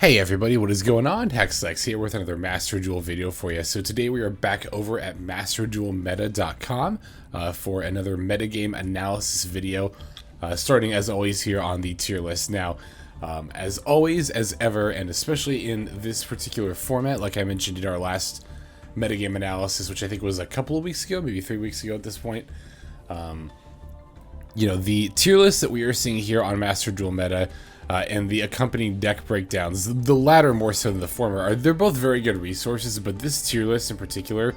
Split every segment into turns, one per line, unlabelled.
Hey everybody, what is going on? Hexlex here with another Master Duel video for you. So today we are back over at MasterDuelMeta.com for another metagame analysis video, starting as always here on the tier list. Now, as always, as ever, and especially in this particular format, like I mentioned in our last metagame analysis, which I think was a couple of weeks ago, maybe 3 weeks ago at this point, you know, the tier list that we are seeing here on Master Duel Meta and the accompanying deck breakdowns, the latter more so than the former, they're both very good resources, but this tier list in particular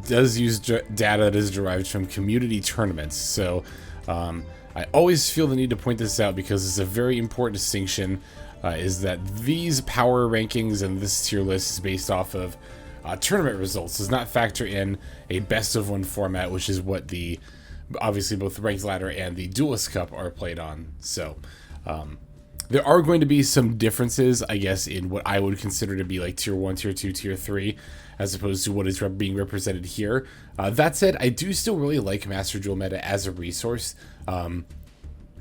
does use data that is derived from community tournaments. So I always feel the need to point this out because it's a very important distinction, is that these power rankings and this tier list is based off of tournament results, does not factor in a best of one format, which is what the obviously both the Ranked Ladder and the Duelist Cup are played on. So there are going to be some differences, I guess, in what I would consider to be like tier 1, tier 2, tier 3, as opposed to what is being represented here. That said, I do still really like Master Duel Meta as a resource.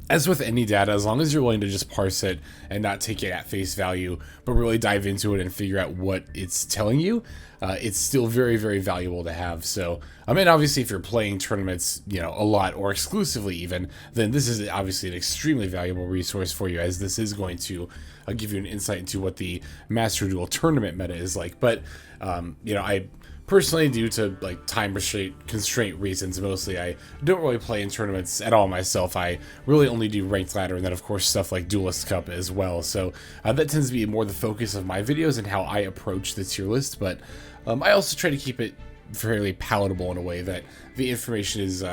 As with any data, as long as you're willing to just parse it and not take it at face value, but really dive into it and figure out what it's telling you, it's still very, very valuable to have. So, I mean, obviously, if you're playing tournaments, you know, a lot or exclusively even, then this is obviously an extremely valuable resource for you, as this is going to give you an insight into what the Master Duel tournament meta is like. But, you know, I personally, due to like time constraint reasons, mostly I don't really play in tournaments at all myself. I really only do Ranked Ladder, and then of course stuff like Duelist Cup as well. So that tends to be more the focus of my videos and how I approach the tier list. But I also try to keep it fairly palatable in a way that the information is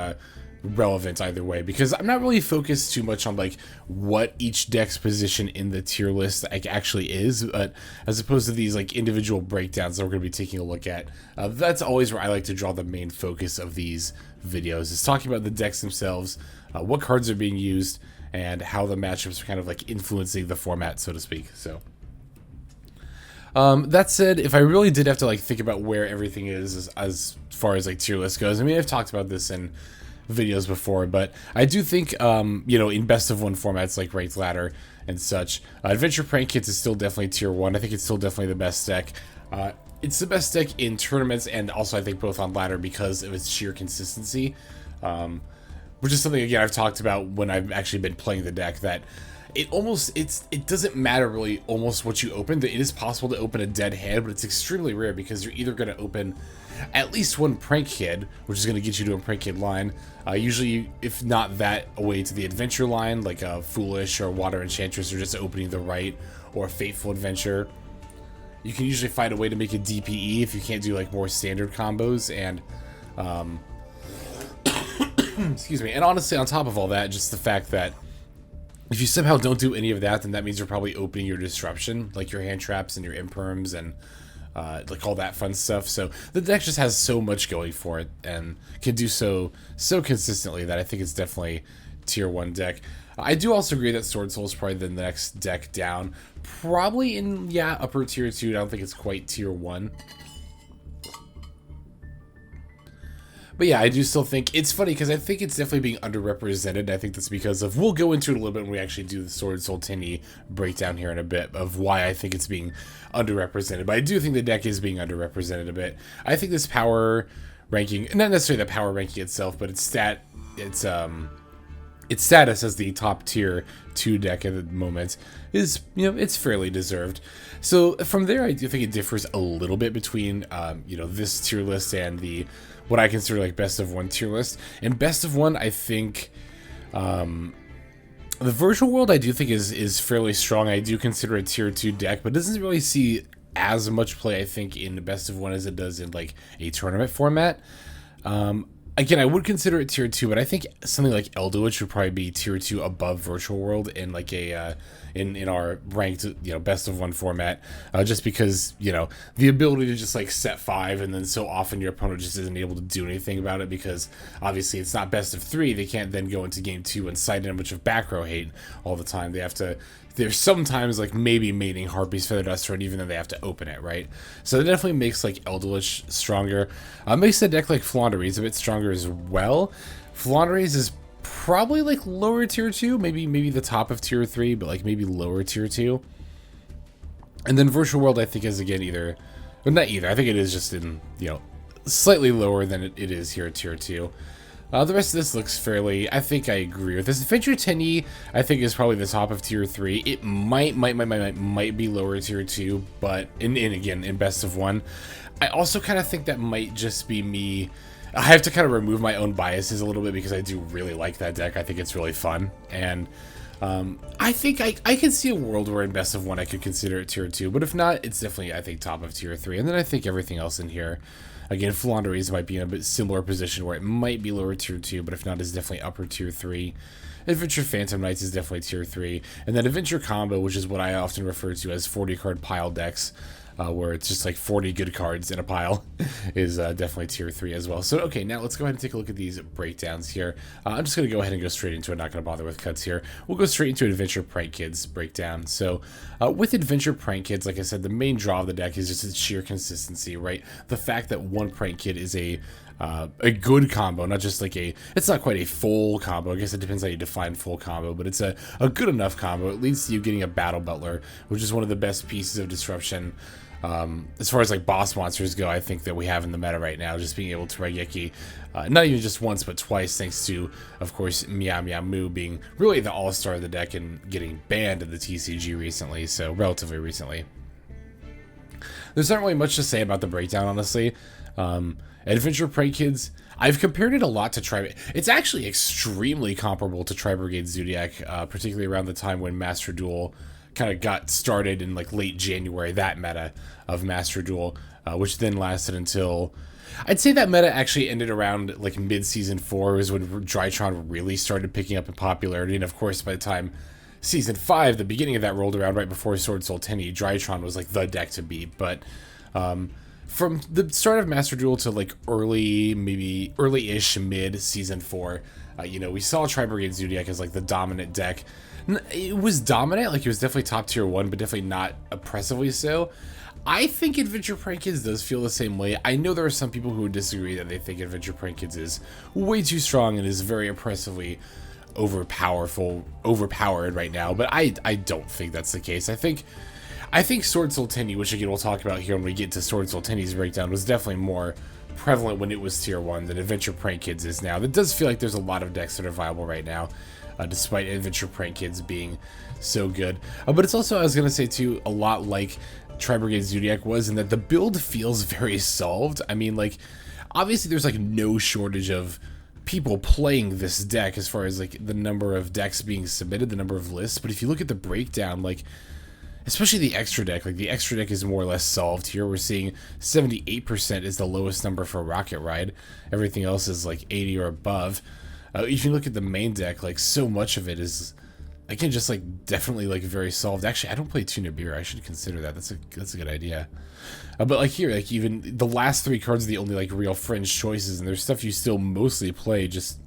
relevant either way, because I'm not really focused too much on like what each deck's position in the tier list like actually is, but as opposed to these like individual breakdowns that we're going to be taking a look at, that's always where I like to draw the main focus of these videos, is talking about the decks themselves, what cards are being used, and how the matchups are kind of like influencing the format, so to speak. So that said, if I really did have to like think about where everything is as far as like tier list goes, I mean, I've talked about this in videos before, but I do think, you know, in best of one formats like Ranked Ladder and such, Adventure Prank Kits is still definitely tier 1. I think it's still definitely the best deck. It's the best deck in tournaments, and also I think both on ladder because of its sheer consistency, which is something, again, I've talked about when I've actually been playing the deck, that it doesn't matter really almost what you open. It is possible to open a dead hand, but it's extremely rare because you're either going to open at least one Prank Kid, which is going to get you to a Prank Kid line. Usually, if not that, away to the Adventure line, like a Foolish or Water Enchantress, or just opening the right, or Fateful Adventure. You can usually find a way to make a DPE if you can't do like more standard combos, and excuse me. And honestly, on top of all that, just the fact that if you somehow don't do any of that, then that means you're probably opening your disruption, like your hand traps and your imperms and like all that fun stuff. So the deck just has so much going for it and can do so consistently that I think it's definitely tier 1 deck. I do also agree that Sword Soul is probably the next deck down, probably in, yeah, upper tier 2. I don't think it's quite tier 1. But yeah, I do still think it's funny because I think it's definitely being underrepresented. I think that's because of, we'll go into it a little bit when we actually do the Sword Soul Tinny breakdown here in a bit, of why I think it's being underrepresented. But I do think the deck is being underrepresented a bit. I think this power ranking, not necessarily the power ranking itself, but its status as the top tier 2 deck at the moment is, you know, it's fairly deserved. So from there, I do think it differs a little bit between, you know, this tier list and the what I consider like best of one tier list. And best of one, I think, the Virtual World I do think is fairly strong. I do consider a tier 2 deck, but doesn't really see as much play, I think, in the best of one as it does in like a tournament format. Again, I would consider it tier 2, but I think something like Elderlich would probably be tier 2 above Virtual World in like a in our ranked, you know, best of one format, just because, you know, the ability to just like set 5 and then so often your opponent just isn't able to do anything about it because obviously it's not best of 3. They can't then go into game 2 and cite in a bunch of back row hate all the time. They have to. There's sometimes like maybe mating Harpy's Feather Duster, and even then they have to open it, right? So it definitely makes like Elderlich stronger. Makes the deck like Fluondries a bit stronger as well. Fluondries is probably like lower tier 2, maybe the top of tier 3, but like maybe lower tier 2. And then Virtual World, I think, is again either, well, not either. I think it is just in, you know, slightly lower than it is here at Tier 2. The rest of this looks fairly, I think I agree with this. Adventure 10E, I think, is probably the top of Tier 3. It might be lower Tier 2, but, again, in Best of 1. I also kind of think that might just be me. I have to kind of remove my own biases a little bit because I do really like that deck. I think it's really fun, and I think I can see a world where in Best of 1 I could consider it Tier 2, but if not, it's definitely, I think, top of Tier 3. And then I think everything else in here, again, Fluondries might be in a bit similar position where it might be lower Tier 2, but if not, is definitely upper Tier 3. Adventure Phantom Knights is definitely Tier 3. And then Adventure Combo, which is what I often refer to as 40-card pile decks, where it's just like 40 good cards in a pile, is definitely Tier 3 as well. So, okay, now let's go ahead and take a look at these breakdowns here. I'm just going to go ahead and go straight into it, not going to bother with cuts here. We'll go straight into Adventure Prank Kids breakdown. So, with Adventure Prank Kids, like I said, the main draw of the deck is just its sheer consistency, right? The fact that one Prank Kid is a good combo, not just like it's not quite a full combo. I guess it depends how you define full combo, but it's a good enough combo. It leads to you getting a Battle Butler, which is one of the best pieces of disruption as far as like boss monsters go, I think that we have in the meta right now. Just being able to Raigeki, not even just once but twice, thanks to, of course, Meow Meow Moo being really the all-star of the deck and getting banned in the TCG recently, so relatively recently. There's not really much to say about the breakdown, honestly. Adventure Prank Kids, I've compared it a lot to Tri. It's actually extremely comparable to Tri-Brigade Zodiac, particularly around the time when Master Duel kind of got started in like late January, that meta of Master Duel, which then lasted until, I'd say that meta actually ended around like mid-season 4 was when Drytron really started picking up in popularity, and of course by the time Season 5, the beginning of that rolled around right before Sword Soul Tenny, Drytron was like the deck to beat, but from the start of Master Duel to like early-ish mid-season 4, you know, we saw Tri-Brigade Zodiac as like the dominant deck. It was dominant, like it was definitely top tier 1, but definitely not oppressively so. I think Adventure Prank Kids does feel the same way. I know there are some people who would disagree, that they think Adventure Prank Kids is way too strong and is very oppressively overpowered right now, but I don't think that's the case. I think Sword Soul Tenny, which again we'll talk about here when we get to Sword Soul Tenny's breakdown, was definitely more prevalent when it was tier 1 than Adventure Prank Kids is now. That does feel like there's a lot of decks that are viable right now, despite Adventure Prank Kids being so good. But it's also, I was going to say too, a lot like Tri-Brigade Zodiac was, in that the build feels very solved. I mean, like, obviously there's like no shortage of people playing this deck as far as like the number of decks being submitted, the number of lists, but if you look at the breakdown, like, especially the extra deck, like the extra deck is more or less solved here. We're seeing 78% is the lowest number for Rocket Ride. Everything else is like 80 or above. If you look at the main deck, like so much of it is, again, just like definitely like very solved. Actually, I don't play Tuna Beer. I should consider that. That's a good idea. But like here, like even the last 3 cards are the only like real fringe choices, and there's stuff you still mostly play, just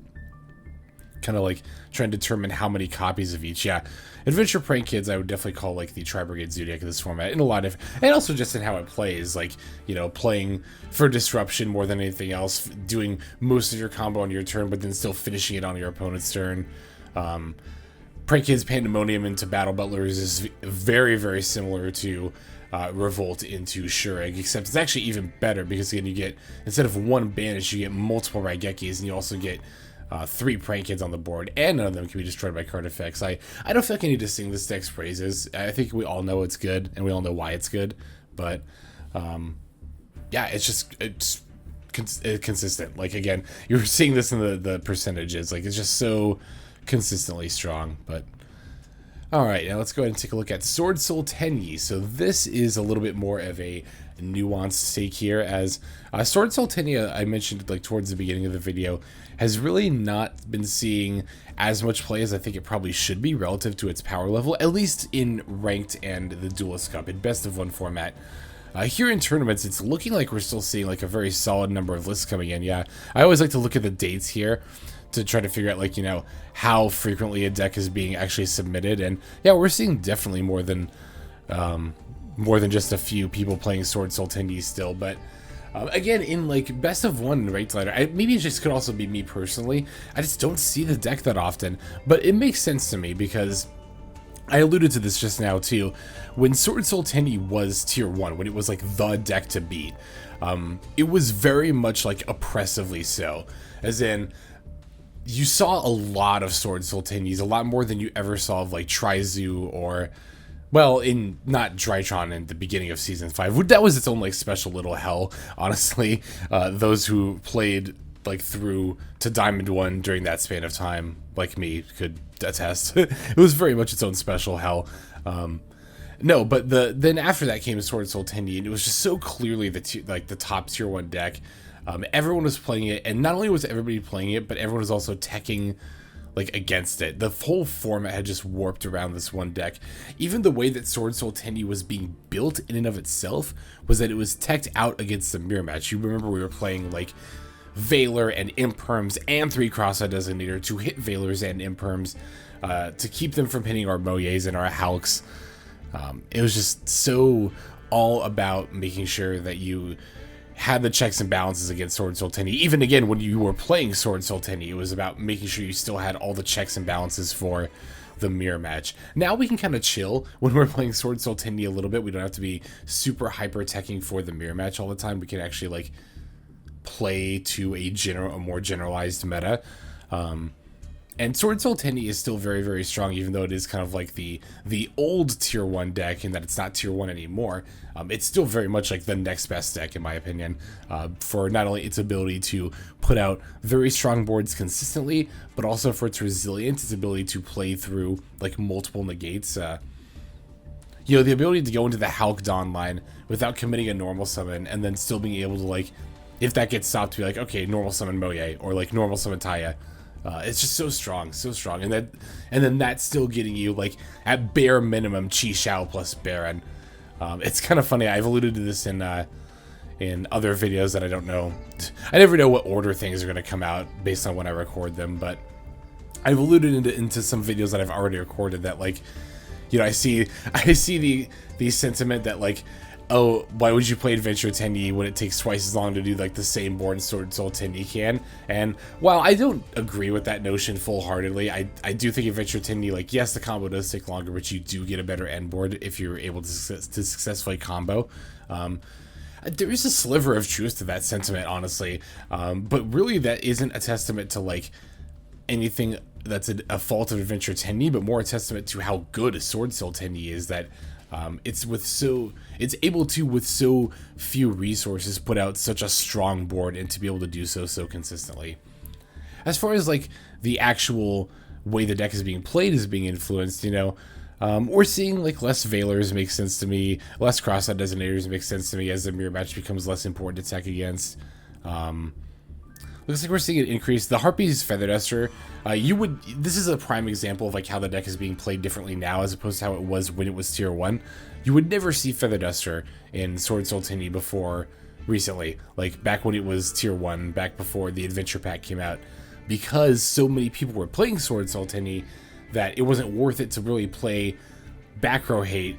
kind of like trying to determine how many copies of each. Yeah, Adventure Prank Kids I would definitely call like the Tri-Brigade Zodiac of this format in a lot of, and also just in how it plays, like, you know, playing for disruption more than anything else, doing most of your combo on your turn, but then still finishing it on your opponent's turn. Prank Kids Pandemonium into Battle Butlers is very, very similar to Revolt into Shurig, except it's actually even better because again you get, instead of 1 banish, you get multiple Raigekis, and you also get 3 Prank Kids on the board, and none of them can be destroyed by card effects. I don't feel like I need to sing this deck's praises. I think we all know it's good, and we all know why it's good, but yeah, it's consistent. Like, again, you're seeing this in the percentages, like it's just so consistently strong. But alright, now let's go ahead and take a look at Sword Soul Tenyi. So this is a little bit more of a nuanced take here, as Sword Soul Tenyi, I mentioned like towards the beginning of the video, has really not been seeing as much play as I think it probably should be relative to its power level, at least in Ranked and the Duelist Cup, in Best of 1 format. Here in tournaments, it's looking like we're still seeing like a very solid number of lists coming in. Yeah, I always like to look at the dates here to try to figure out, like, you know, how frequently a deck is being actually submitted, and yeah, we're seeing definitely more than just a few people playing Sword Soul Tenyi still. But again, in like Best of 1 Ranked Ladder, maybe it just could also be me personally, I just don't see the deck that often, but it makes sense to me because I alluded to this just now too. When Sword Soul Tenyi was tier 1, when it was like the deck to beat, it was very much like oppressively so. As in, you saw a lot of Sword Soul Tenyis, a lot more than you ever saw of like Trizu or, well, in not Drytron in the beginning of Season 5. That was its own like special little hell, honestly. Those who played like through to Diamond 1 during that span of time, like me, could attest. It was very much its own special hell. No, but then after that came Sword Soul Tenyi, and it was just so clearly the top tier 1 deck. Everyone was playing it, and not only was everybody playing it, but everyone was also teching like against it. The whole format had just warped around this one deck. Even the way that Sword Soul Tenyi was being built in and of itself was that it was teched out against the mirror match. You remember we were playing like Valor and Imperms and 3 Cross-Eye Designator to hit Valors and Imperms to keep them from hitting our Moyes and our Halks. It was just so all about making sure that you had the checks and balances against Sword Soul Tenyi. Even again, when you were playing Sword Soul Tenyi, it was about making sure you still had all the checks and balances for the mirror match. Now we can kind of chill when we're playing Sword Soul Tenyi a little bit. We don't have to be super hyper teching for the mirror match all the time. We can actually like play to a more generalized meta. And Sword Soul Tenyi is still very, very strong, even though it is kind of like the old tier 1 deck in that it's not tier 1 anymore. It's still very much like the next best deck, in my opinion, for not only its ability to put out very strong boards consistently, but also for its resilience, its ability to play through like multiple negates. You know, the ability to go into the Hulk Dawn line without committing a normal summon, and then still being able to, like, if that gets stopped, to be like, okay, normal summon Moye, or like normal summon Taya. It's just so strong, and then that's still getting you like at bare minimum Chi Shao plus Baron. It's kind of funny. I've alluded to this in other videos that I don't know. I never know what order things are going to come out based on when I record them, but I've alluded into some videos that I've already recorded that, like, you know, I see the sentiment that, like, oh, why would you play Adventure Tenyi when it takes twice as long to do like the same board Sword Soul Tenyi can? And while I don't agree with that notion full-heartedly, I do think Adventure Tenyi, like, yes, the combo does take longer, but you do get a better end board if you're able to successfully combo. There is a sliver of truth to that sentiment, honestly, but really that isn't a testament to like anything that's a fault of Adventure Tenyi, but more a testament to how good a Sword Soul Tenyi is, that it's able to, with so few resources, put out such a strong board, and to be able to do so consistently. As far as like the actual way the deck is being played is being influenced, you know, we're seeing like less Valors make sense to me, less Cross-Eye Designators make sense to me as the mirror match becomes less important to tech against. Looks like we're seeing an increase. The Harpy's Feather Duster, this is a prime example of like how the deck is being played differently now as opposed to how it was when it was tier 1. You would never see Feather Duster in Sword Soul Tenyi before recently, like back when it was tier 1, back before the Adventure Pack came out, because so many people were playing Sword Soul Tenyi that it wasn't worth it to really play back row hate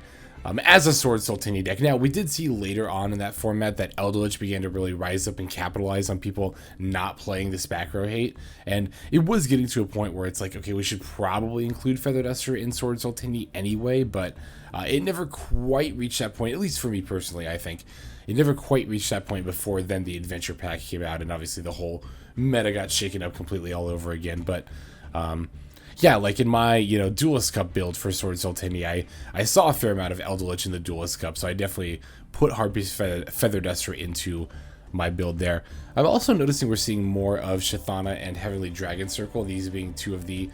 as a Sword Soul Tenyi deck. Now, we did see later on in that format that Elderlich began to really rise up and capitalize on people not playing this back row hate, and it was getting to a point where it's like, okay, we should probably include Feather Duster in Sword Soul Tenyi anyway, but it never quite reached that point, at least for me personally, I think. It never quite reached that point before then the Adventure Pack came out, and obviously the whole meta got shaken up completely all over again, but yeah, like in my, you know, Duelist Cup build for Sword Soul Tenyi, I saw a fair amount of Elderlich in the Duelist Cup, so I definitely put Harpy's Feather Duster into my build there. I'm also noticing we're seeing more of Shathana and Heavenly Dragon Circle, these being two of the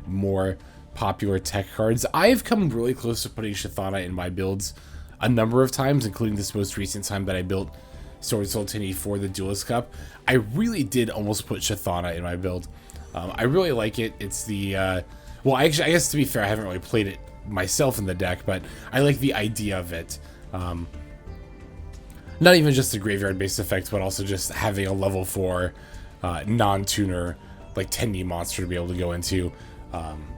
more popular tech cards. I've come really close to putting Shathana in my builds a number of times, including this most recent time that I built Sword Soul Tenyi for the Duelist Cup. I really did almost put Shathana in my build. I really like it. It's the, well, I guess to be fair, I haven't really played it myself in the deck, but I like the idea of it. Not even just the graveyard-based effect, but also just having a level 4 non-tuner, like Tenyi monster to be able to go into.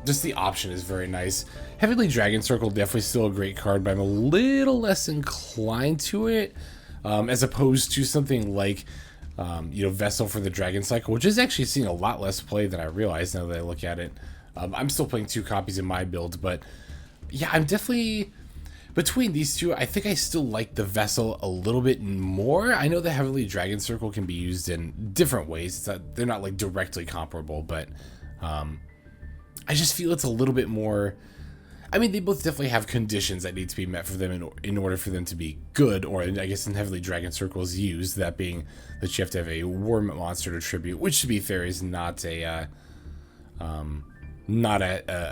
Just the option is very nice. Heavenly Dragon Circle, definitely still a great card, but I'm a little less inclined to it, as opposed to something like you know, Vessel for the Dragon Cycle, which is actually seeing a lot less play than I realized now that I look at it. I'm still playing 2 copies in my build, but yeah, I'm definitely between these two. I think I still like the Vessel a little bit more. I know the Heavenly Dragon Circle can be used in different ways. They're not like directly comparable, but I just feel it's a little bit more. I mean, they both definitely have conditions that need to be met for them in order for them to be good, or I guess in Heavenly Dragon Circles used, that being that you have to have a worm monster to tribute, which to be fair is not a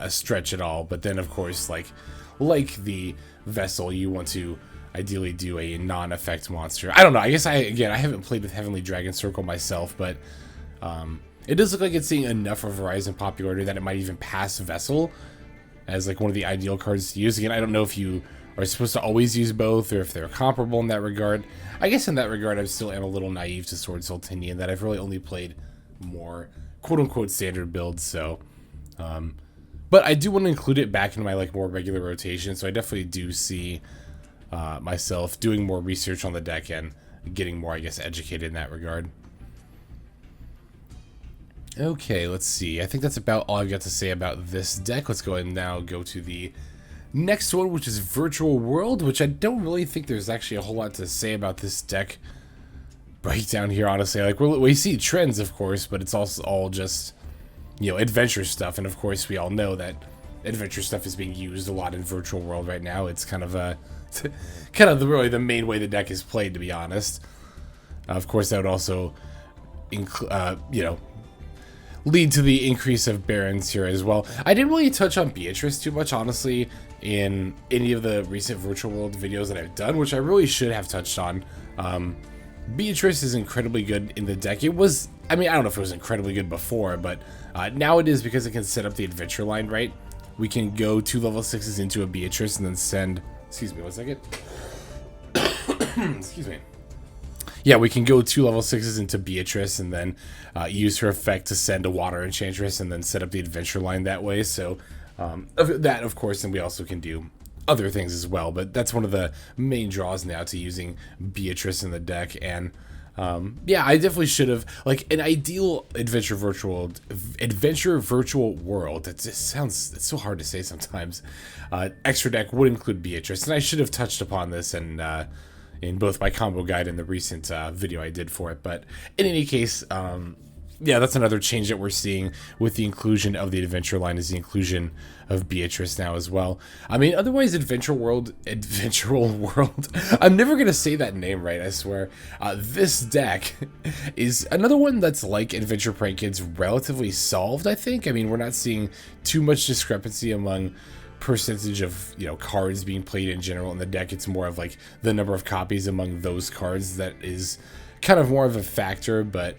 stretch at all. But then of course, like the Vessel, you want to ideally do a non-effect monster. I don't know, I guess I haven't played with Heavenly Dragon Circle myself, but it does look like it's seeing enough of Horizon popularity that it might even pass Vessel as like one of the ideal cards to use. Again, I don't know if you are supposed to always use both or if they're comparable in that regard. I guess in that regard, I still am a little naive to Sword Sultani in that I've really only played more quote-unquote standard builds, so but I do want to include it back in my like more regular rotation, so I definitely do see myself doing more research on the deck and getting more, I guess, educated in that regard. Okay, let's see. I think that's about all I've got to say about this deck. Let's go ahead and now go to the next one, which is Virtual World, which I don't really think there's actually a whole lot to say about this deck breakdown here, honestly. Like, we see trends, of course, but it's also all just, you know, adventure stuff. And of course, we all know that adventure stuff is being used a lot in Virtual World right now. It's kind of really the main way the deck is played, to be honest. Of course, that would also you know, lead to the increase of Barons here as well. I didn't really touch on Beatrice too much, honestly, in any of the recent Virtual World videos that I've done, which I really should have touched on. Beatrice is incredibly good in the deck. It was, I mean, I don't know if it was incredibly good before, but now it is because it can set up the adventure line right. We can go 2 level 6s into a Beatrice and then send, excuse me, 1 second. Excuse me. Yeah, we can go 2 level 6s into Beatrice and then use her effect to send a Water Enchantress and then set up the adventure line that way. So that, of course, and we also can do other things as well. But that's one of the main draws now to using Beatrice in the deck. And yeah, I definitely should have, like, an ideal adventure virtual world. That just sounds, it's so hard to say sometimes. Extra deck would include Beatrice, and I should have touched upon this and in both my combo guide and the recent video I did for it. But in any case, yeah, that's another change that we're seeing with the inclusion of the adventure line, is the inclusion of Beatrice now as well. I mean, otherwise, Adventural World, I'm never going to say that name right, I swear. This deck is another one that's like Adventure Prank Kids, relatively solved, I think. I mean, we're not seeing too much discrepancy among percentage of, you know, cards being played in general in the deck. It's more of like the number of copies among those cards that is kind of more of a factor. But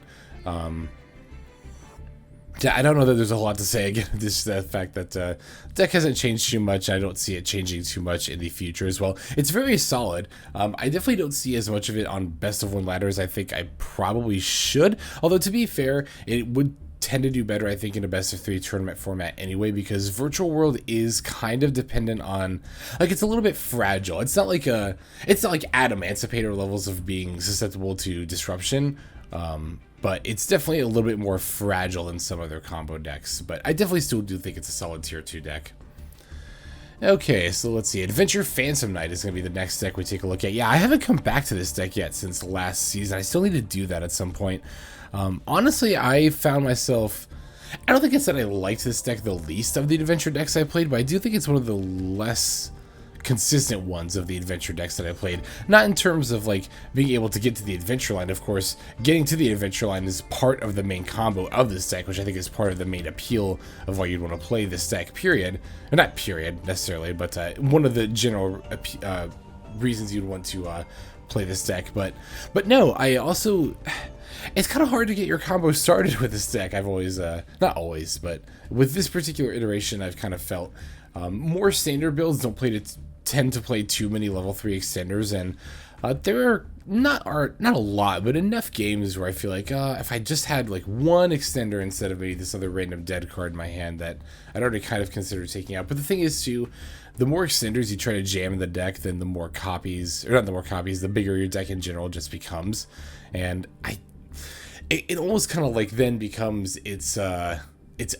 yeah, I don't know that there's a lot to say. Again, just the fact that deck hasn't changed too much. I don't see it changing too much in the future as well. It's very solid. I definitely don't see as much of it on best of 1 ladder as I think I probably should, although to be fair, it would tend to do better, I think, in a best of 3 tournament format anyway, because Virtual World is kind of dependent on, like, it's a little bit fragile. It's not like Adam Emancipator levels of being susceptible to disruption, but it's definitely a little bit more fragile than some other combo decks. But I definitely still do think it's a solid tier 2 deck. Okay, so let's see. Adventure Phantom Knight is going to be the next deck we take a look at. Yeah, I haven't come back to this deck yet since last season. I still need to do that at some point. Honestly, I found myself, I don't think it's that I liked this deck the least of the adventure decks I played, but I do think it's one of the less consistent ones of the adventure decks that I played. Not in terms of like being able to get to the adventure line. Of course, getting to the adventure line is part of the main combo of this deck, which I think is part of the main appeal of why you'd want to play this deck, period. Or not period necessarily, but one of the general reasons you'd want to play this deck. But no, I also, it's kind of hard to get your combo started with this deck. I've always, not always, but with this particular iteration, I've kind of felt more standard builds tend to play too many level 3 extenders, and there are not a lot, but enough games where I feel like if I just had like 1 extender instead of maybe this other random dead card in my hand that I'd already kind of considered taking out. But the thing is too, the more extenders you try to jam in the deck, then the more copies, or not the more copies, the bigger your deck in general just becomes. And it almost kind of like then becomes its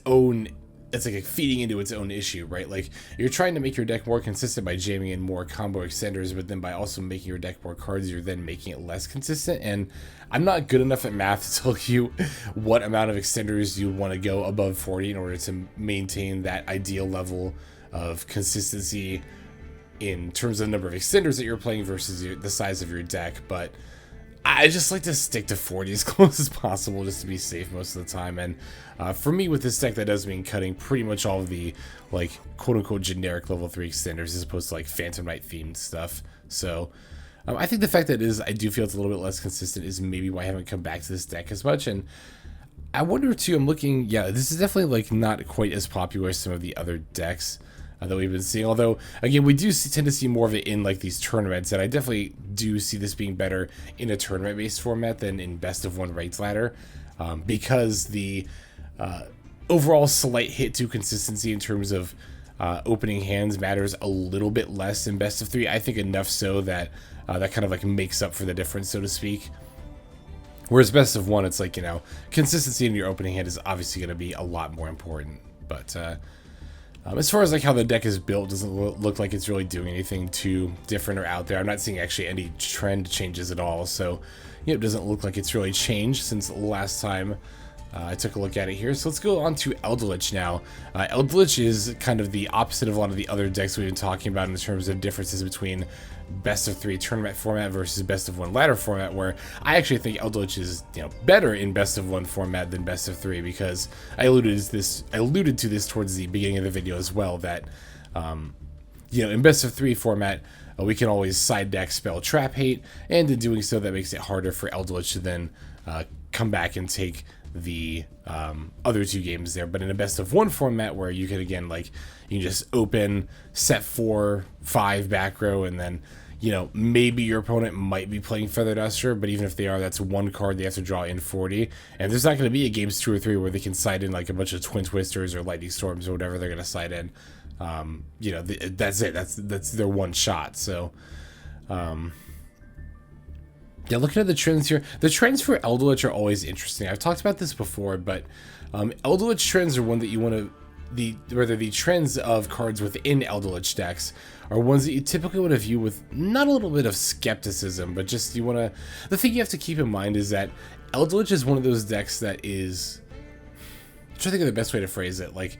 own it's like feeding into its own issue, right? Like, you're trying to make your deck more consistent by jamming in more combo extenders, but then by also making your deck more cards, you're then making it less consistent. And I'm not good enough at math to tell you what amount of extenders you want to go above 40 in order to maintain that ideal level of consistency in terms of the number of extenders that you're playing versus the size of your deck, but I just like to stick to 40 as close as possible just to be safe most of the time. And for me with this deck, that does mean cutting pretty much all of the like quote-unquote generic level 3 extenders as opposed to like Phantom Knight themed stuff. So I think the fact that I do feel it's a little bit less consistent is maybe why I haven't come back to this deck as much. And I wonder too, I'm looking, yeah, this is definitely like not quite as popular as some of the other decks that we've been seeing, although again we do tend to see more of it in like these tournaments, and I definitely do see this being better in a tournament based format than in best of one ranked ladder, because the overall slight hit to consistency in terms of opening hands matters a little bit less in best of 3. I think enough so that that kind of like makes up for the difference, so to speak. Whereas best of 1, it's like, you know, consistency in your opening hand is obviously going to be a lot more important. But as far as like how the deck is built, doesn't look like it's really doing anything too different or out there. I'm not seeing actually any trend changes at all, so you know, it doesn't look like it's really changed since the last time I took a look at it here. So let's go on to Elderlich now. Elderlich is kind of the opposite of a lot of the other decks we've been talking about in terms of differences between best of 3 tournament format versus best of 1 ladder format, where I actually think Elderlich is, you know, better in best of 1 format than best of 3, because I alluded to this towards the beginning of the video as well, that you know, in best of 3 format we can always side deck spell Trap Hate, and in doing so that makes it harder for Elderlich to then come back and take the other 2 games there. But in a best of 1 format where you can, again, like, you can just open, set 4-5 back row, and then, you know, maybe your opponent might be playing Feather Duster, but even if they are, that's 1 card they have to draw in 40, and there's not going to be a games 2 or 3 where they can side in like a bunch of Twin Twisters or Lightning Storms or whatever they're going to side in. You know, that's it. That's their one shot. So yeah, looking at the trends here, the trends for Elderlich are always interesting. I've talked about this before, but Elderlich trends are one that you want to, the trends of cards within Elderlich decks are ones that you typically want to view with not a little bit of skepticism, but just you want to, the thing you have to keep in mind is that Elderlich is one of those decks that is, I'm trying to think of the best way to phrase it, like,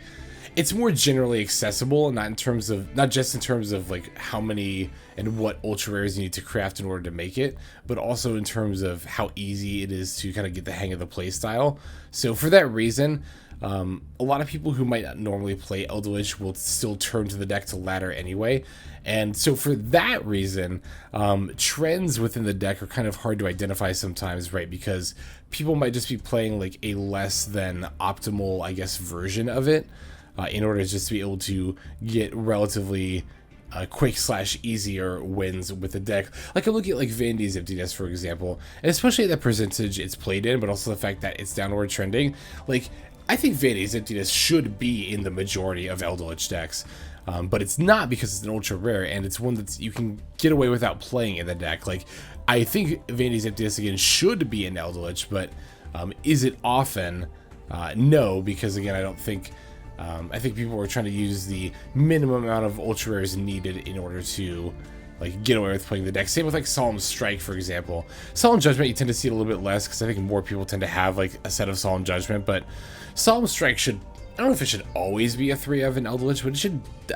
it's more generally accessible, not just in terms of like how many and what ultra rares you need to craft in order to make it, but also in terms of how easy it is to kind of get the hang of the play style. So for that reason, a lot of people who might not normally play Elderlich will still turn to the deck to ladder anyway. And so for that reason, trends within the deck are kind of hard to identify sometimes, right? Because people might just be playing like a less than optimal, I guess, version of it. In order just to be able to get relatively quick / easier wins with the deck. Like, I look at like Vandy's Emptiness, for example, and especially the percentage it's played in, but also the fact that it's downward trending. Like, I think Vandy's Emptiness should be in the majority of Elderlich decks, but it's not, because it's an ultra rare, and it's one that you can get away without playing in the deck. Like, I think Vandy's Emptiness, again, should be in Elderlich, but is it often? No, because again, I don't think... I think people are trying to use the minimum amount of ultra rares needed in order to like get away with playing the deck. Same with like Solemn Strike, for example. Solemn Judgment, you tend to see it a little bit less because I think more people tend to have like a set of Solemn Judgment, but Solemn Strike should, I don't know if it should always be a 3 of in Elderlich, but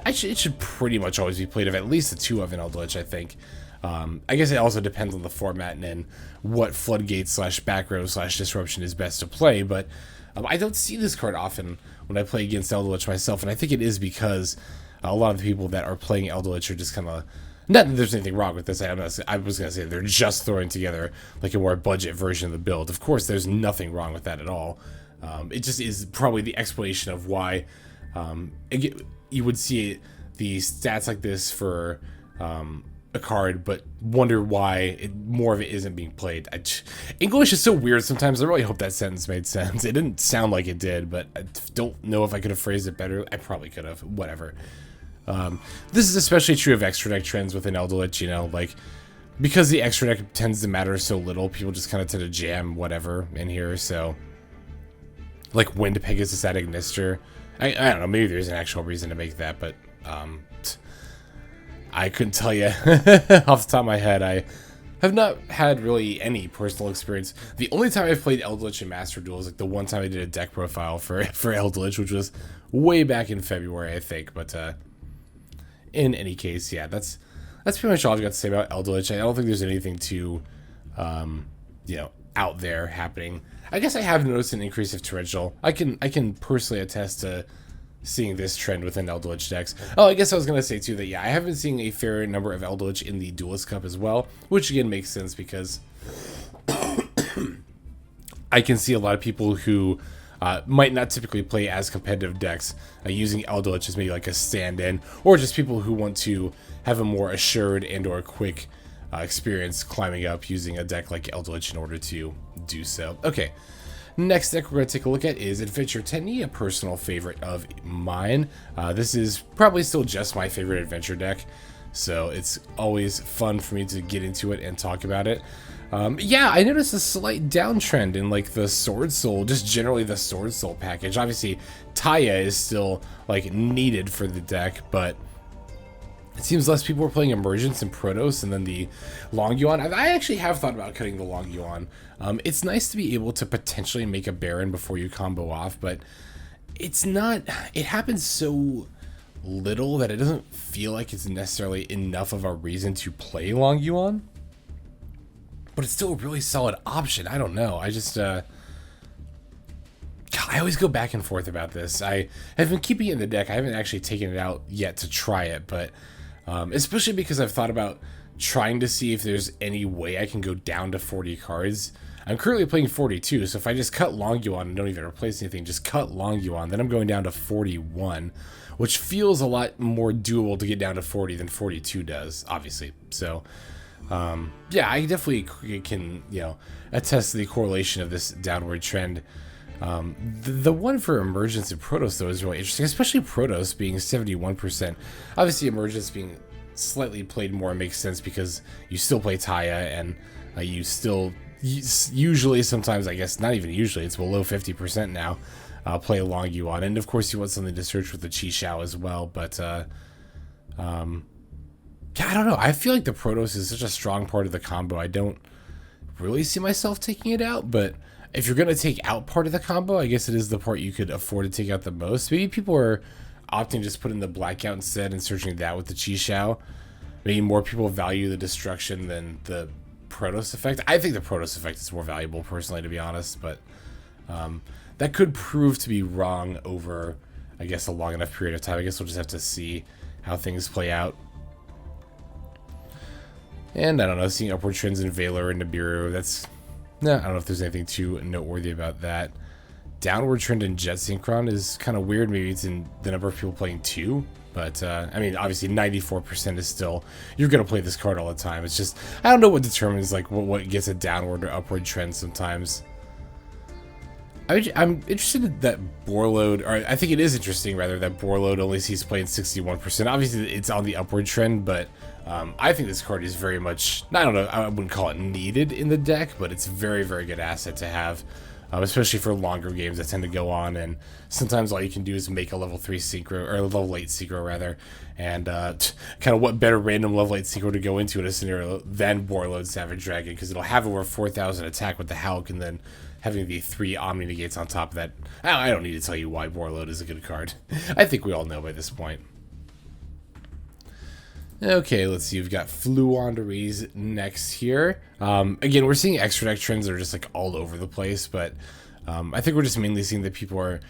it should pretty much always be played of at least a 2 of in Elderlich, I think. I guess it also depends on the format and then what floodgate / back row / disruption is best to play, but I don't see this card often when I play against Elderlich myself, and I think it is because a lot of the people that are playing Elderlich are just kind of, not that there's anything wrong with this, I was going to say they're just throwing together like a more budget version of the build. Of course, there's nothing wrong with that at all. It just is probably the explanation of why you would see the stats like this for a card, but wonder why more of it isn't being played. English is so weird sometimes. I really hope that sentence made sense. It didn't sound like it did, but I don't know if I could have phrased it better. I probably could have. Whatever. This is especially true of extra deck trends within Elderlich, you know, like, because the extra deck tends to matter so little, people just kind of tend to jam whatever in here, so, like Wind Pegasus at Ignister, I don't know, maybe there's an actual reason to make that, but I couldn't tell you off the top of my head. I have not had really any personal experience. The only time I've played Elderlich in Master Duel is like the one time I did a deck profile for Elderlich, which was way back in February, I think. But in any case, yeah, that's pretty much all I've got to say about Elderlich. I don't think there's anything too, out there happening. I guess I have noticed an increase of torrential. I can personally attest to seeing this trend within Elderlich decks. Oh, I guess I was going to say too that, yeah, I have been seeing a fair number of Elderlich in the Duelist Cup as well, which again makes sense because I can see a lot of people who might not typically play as competitive decks using Elderlich as maybe like a stand-in, or just people who want to have a more assured and or quick experience climbing up using a deck like Elderlich in order to do so. Okay. Next deck we're going to take a look at is Adventure Tenny, a personal favorite of mine. This is probably still just my favorite adventure deck, so it's always fun for me to get into it and talk about it. Yeah, I noticed a slight downtrend in like the Sword Soul, just generally the Sword Soul package. Obviously, Taya is still like needed for the deck, but it seems less people are playing Emergence and Protos, and then the Long Yuan. I actually have thought about cutting the Long Yuan. It's nice to be able to potentially make a Baron before you combo off, but it's not... It happens so little that it doesn't feel like it's necessarily enough of a reason to play Long Yuan. But it's still a really solid option. I don't know. I just... God, I always go back and forth about this. I have been keeping it in the deck. I haven't actually taken it out yet to try it, but... especially because I've thought about trying to see if there's any way I can go down to 40 cards. I'm currently playing 42, so if I just cut Long Yuan and don't even replace anything, just cut Long Yuan, then I'm going down to 41, which feels a lot more doable to get down to 40 than 42 does, obviously. So, yeah, I definitely can, attest to the correlation of this downward trend. The one for Emergence and Protos, though, is really interesting, especially Protos being 71%. Obviously, Emergence being slightly played more makes sense because you still play Taya, and you still usually, sometimes, I guess, not even usually, it's below 50% now, play a Long Yuan. And, of course, you want something to search with the Chi Xiao as well, but, yeah, I don't know. I feel like the Protos is such a strong part of the combo. I don't really see myself taking it out, but... If you're going to take out part of the combo, I guess it is the part you could afford to take out the most. Maybe people are opting to just put in the Blackout instead and searching that with the Chi Xiao. Maybe more people value the destruction than the Protos effect. I think the Protos effect is more valuable, personally, to be honest. But that could prove to be wrong over, I guess, a long enough period of time. I guess we'll just have to see how things play out. And, I don't know, seeing upward trends in Valor and Nibiru, that's... No, I don't know if there's anything too noteworthy about that. Downward trend in Jet Synchron is kind of weird. Maybe it's in the number of people playing 2. But, I mean, obviously 94% is still... You're going to play this card all the time. It's just... I don't know what determines, like, what gets a downward or upward trend sometimes. I'm interested in that Borload... Or I think it is interesting, rather, that Borload only sees play in 61%. Obviously, it's on the upward trend, but... I think this card is very much, I don't know, I wouldn't call it needed in the deck, but it's a very, very good asset to have, especially for longer games that tend to go on, and sometimes all you can do is make a level 3 synchro, or level 8 synchro rather, and kind of what better random level 8 synchro to go into in a scenario than Borload Savage Dragon, because it'll have over 4,000 attack with the Hulk, and then having the 3 Omni Negates on top of that. I don't need to tell you why Borload is a good card. I think we all know by this point. Okay, let's see. We've got Fluondries next here. Again, we're seeing extra deck trends that are just like all over the place, but I think we're just mainly seeing that people are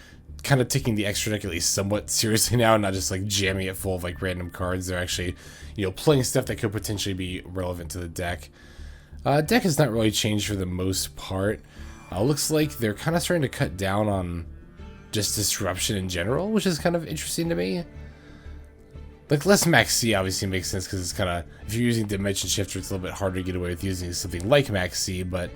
kind of taking the extra deck at least somewhat seriously now, and not just like jamming it full of like random cards. They're actually, playing stuff that could potentially be relevant to the deck. Deck has not really changed for the most part. Looks like they're kind of starting to cut down on just disruption in general, which is kind of interesting to me. Like, less Max C obviously makes sense because it's kind of, if you're using Dimension Shifter, it's a little bit harder to get away with using something like Max C, but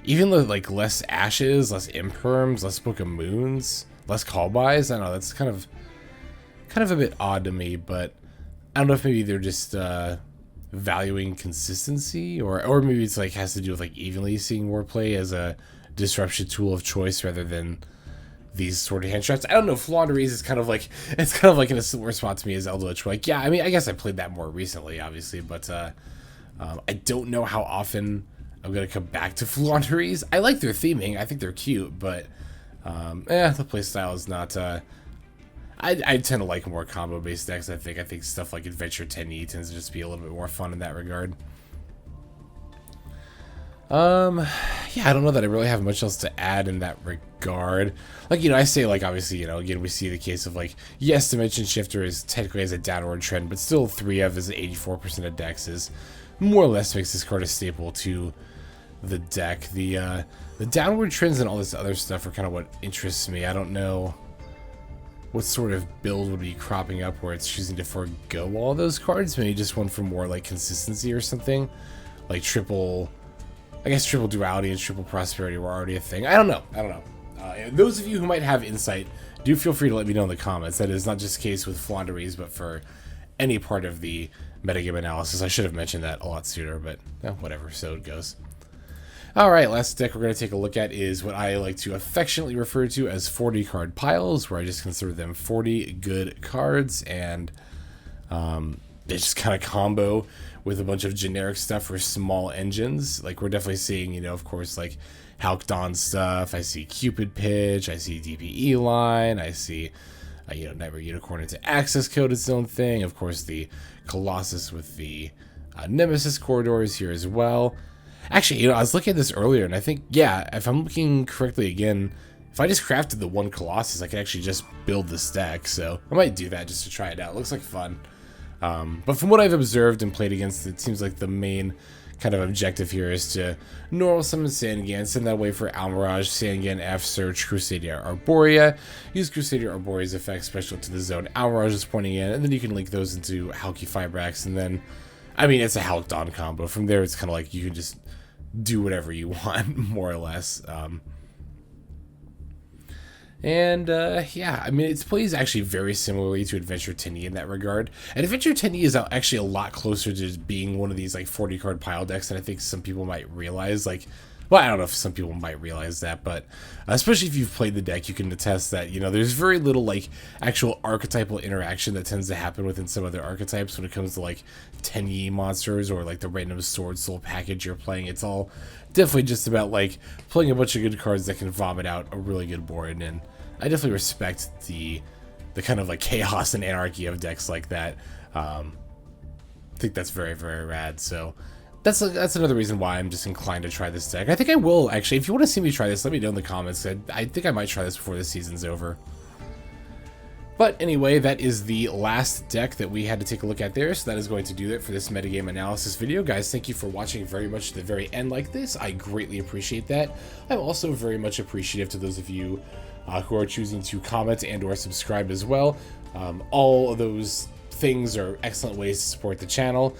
even though, like, less Ashes, less Imperms, less Book of Moons, less Call Buys, I don't know, that's kind of a bit odd to me, but I don't know if maybe they're just valuing consistency, or maybe it's, like, has to do with, like, evenly seeing Warplay as a disruption tool of choice rather than these sort of hand traps. I don't know, Fluondries is kind of like, it's kind of like in a similar spot to me as Elderlich. Like, yeah, I mean, I guess I played that more recently, obviously, but I don't know how often I'm going to come back to Fluondries. I like their theming. I think they're cute, but the playstyle is not... I tend to like more combo-based decks, I think. I think stuff like Adventure 10E tends to just be a little bit more fun in that regard. Yeah, I don't know that I really have much else to add in that regard. Like, I say, like, obviously, again, we see the case of, like, yes, Dimension Shifter is technically has a downward trend, but still 3 of his 84% of decks is more or less makes this card a staple to the deck. The downward trends and all this other stuff are kind of what interests me. I don't know what sort of build would be cropping up where it's choosing to forego all those cards. Maybe just one for more, like, consistency or something. Like triple duality and triple prosperity were already a thing. I don't know. Those of you who might have insight, do feel free to let me know in the comments. That is not just the case with Fluondries, but for any part of the metagame analysis. I should have mentioned that a lot sooner, but whatever, so it goes. Alright, last deck we're going to take a look at is what I like to affectionately refer to as 40 card piles, where I just consider them 40 good cards, and they just kind of combo with a bunch of generic stuff for small engines. Like, we're definitely seeing, of course, like, Halcyon stuff. I see Cupid Pitch. I see DPE Line. I see, Nightmare Unicorn into Access Code, its own thing. Of course, the Colossus with the Nemesis Corridors here as well. Actually, I was looking at this earlier, and I think, yeah, if I'm looking correctly again, if I just crafted the one Colossus, I could actually just build this deck. So I might do that just to try it out. It looks like fun. But from what I've observed and played against, it seems like the main kind of objective here is to normal summon Sangan, send that way for Almirage, Sangan, F, search Crusadia Arborea, use Crusadia Arborea's effect special to the zone Almirage is pointing in, and then you can link those into Halky Fibrax, and then, I mean, it's a Halcyon combo. From there, it's kind of like you can just do whatever you want, more or less. Yeah, I mean, it plays actually very similarly to Adventure 10E in that regard. And Adventure 10E is actually a lot closer to being one of these, like, 40 card pile decks than I think some people might realize. Like, well, I don't know if some people might realize that, but especially if you've played the deck, you can attest that, there's very little, like, actual archetypal interaction that tends to happen within some other archetypes when it comes to, like, 10E monsters or, like, the random Sword Soul package you're playing. It's all definitely just about, like, playing a bunch of good cards that can vomit out a really good board, and I definitely respect the kind of, like, chaos and anarchy of decks like that. I think that's very, very rad, so that's another reason why I'm just inclined to try this deck. I think I will, actually. If you want to see me try this, let me know in the comments. I think I might try this before the season's over. But anyway, that is the last deck that we had to take a look at there, so that is going to do it for this metagame analysis video. Guys, thank you for watching very much to the very end like this. I greatly appreciate that. I'm also very much appreciative to those of you who are choosing to comment and or subscribe as well. All of those things are excellent ways to support the channel.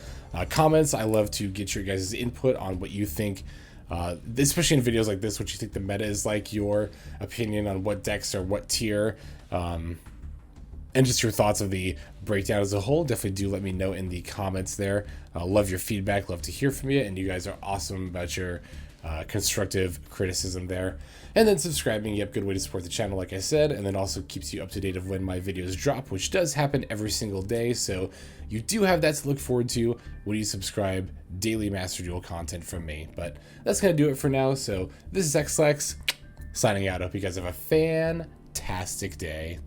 Comments, I love to get your guys' input on what you think, especially in videos like this, what you think the meta is like, your opinion on what decks are what tier, and just your thoughts of the breakdown as a whole. Definitely do let me know in the comments there. Love your feedback, love to hear from you, and you guys are awesome about your constructive criticism there. And then subscribing, yep, good way to support the channel, like I said, and then also keeps you up to date of when my videos drop, which does happen every single day, so you do have that to look forward to when you subscribe. Daily Master Duel content from me. But that's going to do it for now, so this is XLex, signing out. Hope you guys have a fantastic day.